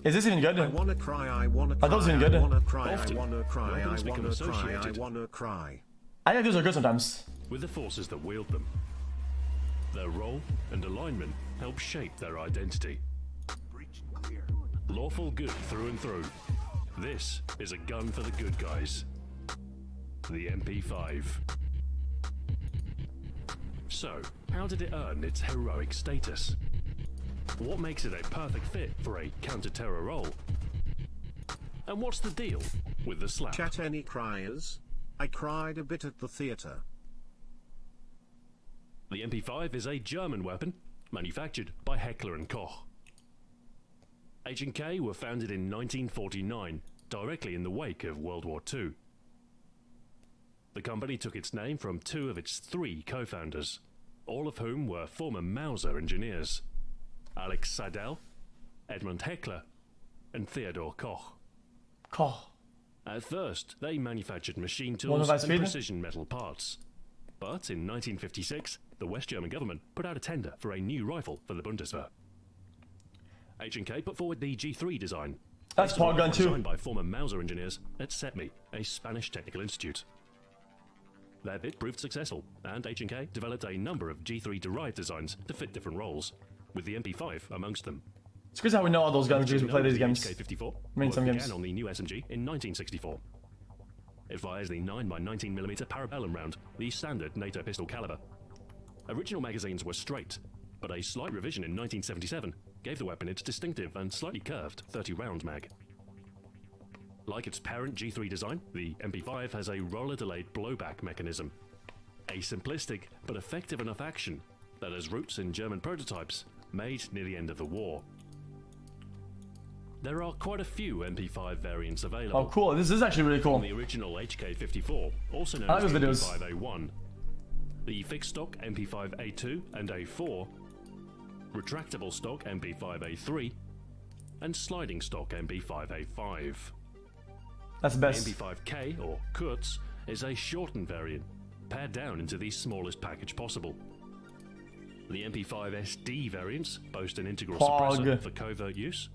Is this even good? I wanna cry, I wanna cry, Are those even good? I wanna cry, Often, I wanna cry, I weapons become wanna cry, I associated wanna cry. I think those are good sometimes. with the forces that wield them. Their role and alignment help shape their identity. Lawful good through and through. This is a gun for the good guys. The MP5. So, how did it earn its heroic status? What makes it a perfect fit for a counter-terror role? And what's the deal with the slap? Chat, any criers? I cried a bit at the theater. The MP5 is a German weapon, manufactured by Heckler & Koch. H&K were founded in 1949, directly in the wake of World War II. The company took its name from two of its three co-founders, all of whom were former Mauser engineers: Alex Seidel, Edmund Heckler, and Theodor Koch. Koch. At first, they manufactured machine One tools of and us feeding? precision metal parts. But in 1956, the West German government put out a tender for a new rifle for the Bundeswehr. H&K put forward the G3 design. That's based on Paul gun one too. designed by former Mauser engineers at CETME, a Spanish technical institute. Their bid proved successful, and H&K developed a number of G3-derived designs to fit different roles, with the MP5 amongst them. It's crazy how we know all those guns because we play these games. HK-54 I mean, some began games. on the new SMG in 1964. It fires the 9x19mm Parabellum round, the standard NATO pistol caliber. Original magazines were straight, but a slight revision in 1977 gave the weapon its distinctive and slightly curved 30-round mag. Like its parent G3 design, the MP5 has a roller-delayed blowback mechanism. A simplistic but effective enough action that has roots in German prototypes made near the end of the war. There are quite a few MP5 variants available. Oh, cool. This is actually really cool. On the original HK-54, also known I like as the those videos. MP5A1, the fixed stock MP5A2 and A4, retractable stock MP5A3, and sliding stock MP5A5. That's the The best. MP5K, or Kurz, is a shortened variant, pared down into the smallest package possible. The MP5SD variants boast an integral Pog. suppressor for covert use,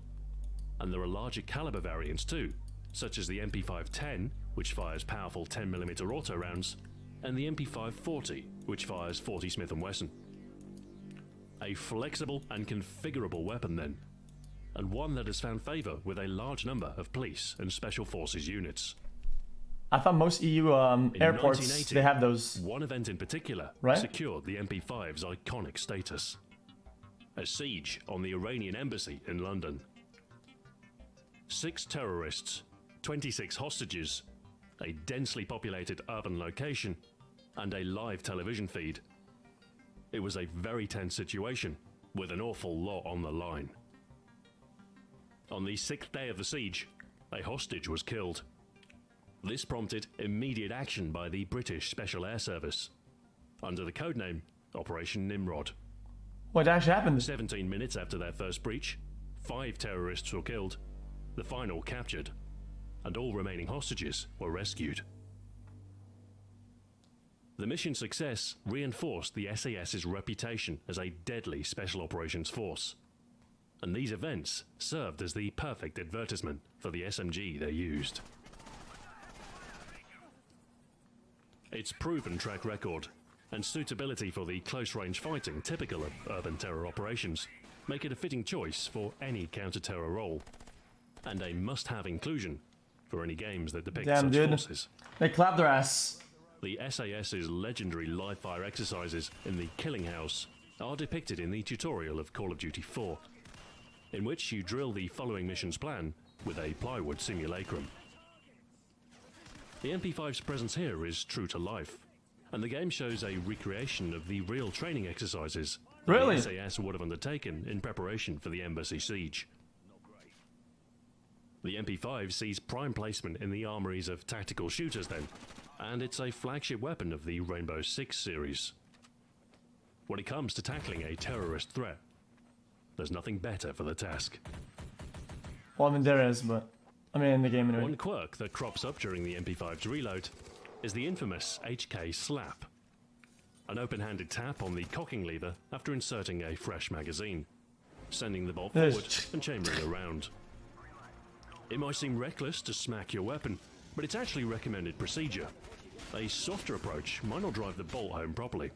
and there are larger caliber variants too, such as the MP510, which fires powerful 10mm auto rounds, and the MP540, which fires 40 Smith & Wesson. A flexible and configurable weapon then, and one that has found favour with a large number of police and special forces units. I thought most EU In airports, 1980, they have those. One event in particular Right? secured the MP5's iconic status: a siege on the Iranian embassy in London. 6 terrorists, 26 hostages, a densely populated urban location, and a live television feed. It was a very tense situation, with an awful lot on the line. On the 6th day of the siege, a hostage was killed. This prompted immediate action by the British Special Air Service, under the codename Operation Nimrod. What actually happened? 17 minutes after their first breach, 5 terrorists were killed, the final captured, and all remaining hostages were rescued. The mission's success reinforced the SAS's reputation as a deadly special operations force, and these events served as the perfect advertisement for the SMG they used. Its proven track record and suitability for the close-range fighting typical of urban terror operations make it a fitting choice for any counter-terror role, and a must-have inclusion for any games that depict Damn, such dude. forces. They clapped their ass. The SAS's legendary live-fire exercises in the Killing House are depicted in the tutorial of Call of Duty 4, in which you drill the following mission's plan with a plywood simulacrum. The MP5's presence here is true to life, and the game shows a recreation of the real training exercises Really? the SAS would have undertaken in preparation for the embassy siege. The MP5 sees prime placement in the armories of tactical shooters then, and it's a flagship weapon of the Rainbow Six series. When it comes to tackling a terrorist threat, there's nothing better for the task. Well, I mean, there is, but I mean, in the game anyway. One quirk that crops up during the MP5's reload is the infamous HK slap, an open-handed tap on the cocking lever after inserting a fresh magazine, sending the bolt Yes. forward and chambering around. It might seem reckless to smack your weapon, but it's actually recommended procedure. A softer approach might not drive the bolt home properly.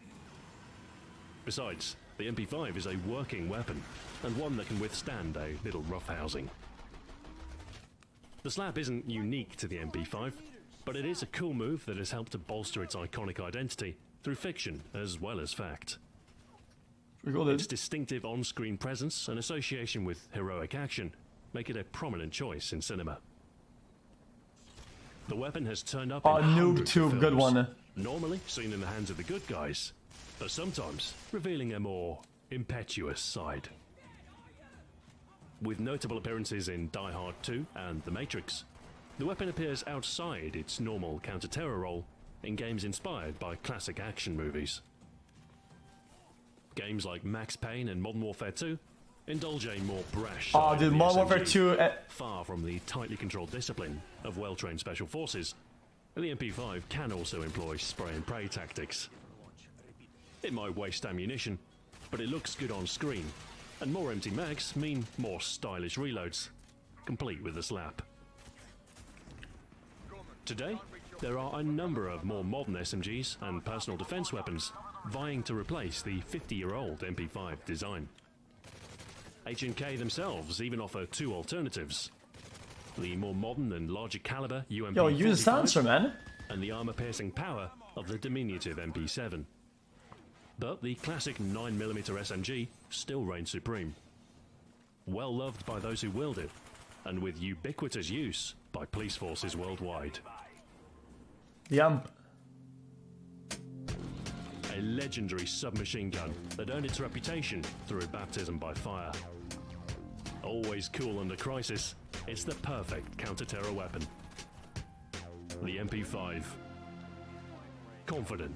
Besides, the MP5 is a working weapon, and one that can withstand a little roughhousing. The slap isn't unique to the MP5, but it is a cool move that has helped to bolster its iconic identity through fiction as well as fact. Its distinctive on-screen presence and association with heroic action make it a prominent choice in cinema. The weapon has turned up in hundreds of noob tube, good films, one. normally seen in the hands of the good guys, but sometimes revealing a more impetuous side. With notable appearances in Die Hard 2 and The Matrix, the weapon appears outside its normal counter-terror role in games inspired by classic action movies. Games like Max Payne and Modern Warfare 2 indulge a more brash side of the Modern Warfare SMG. 2... Far from the tightly controlled discipline of well-trained special forces, the MP5 can also employ spray and pray tactics. It might waste ammunition, but it looks good on screen, and more empty mags mean more stylish reloads, complete with the slap. Today, there are a number of more modern SMGs and personal defense weapons vying to replace the 50-year-old MP5 design. H&K themselves even offer two alternatives: the more modern and larger caliber UMP Yo, use the silencer, man. and the armor-piercing power of the diminutive MP7. But the classic 9mm SMG still reigns supreme. Well loved by those who wield it, and with ubiquitous use by police forces worldwide. The amp. A legendary submachine gun that earned its reputation through baptism by fire. Always cool under crisis, it's the perfect counter-terror weapon. The MP5. Confident.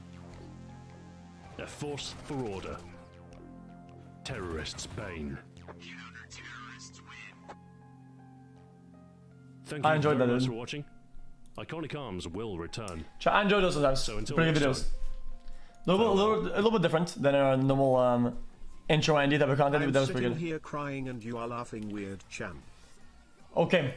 A force for order. Terrorists' bane. Thank you I enjoyed very that, much dude. for watching. Iconic Arms will return. I enjoy those sometimes. So until Pretty good next videos. A little bit different than our normal intro and type of content, but that I'm was pretty sitting good. here crying and you are laughing, weird champ. Okay.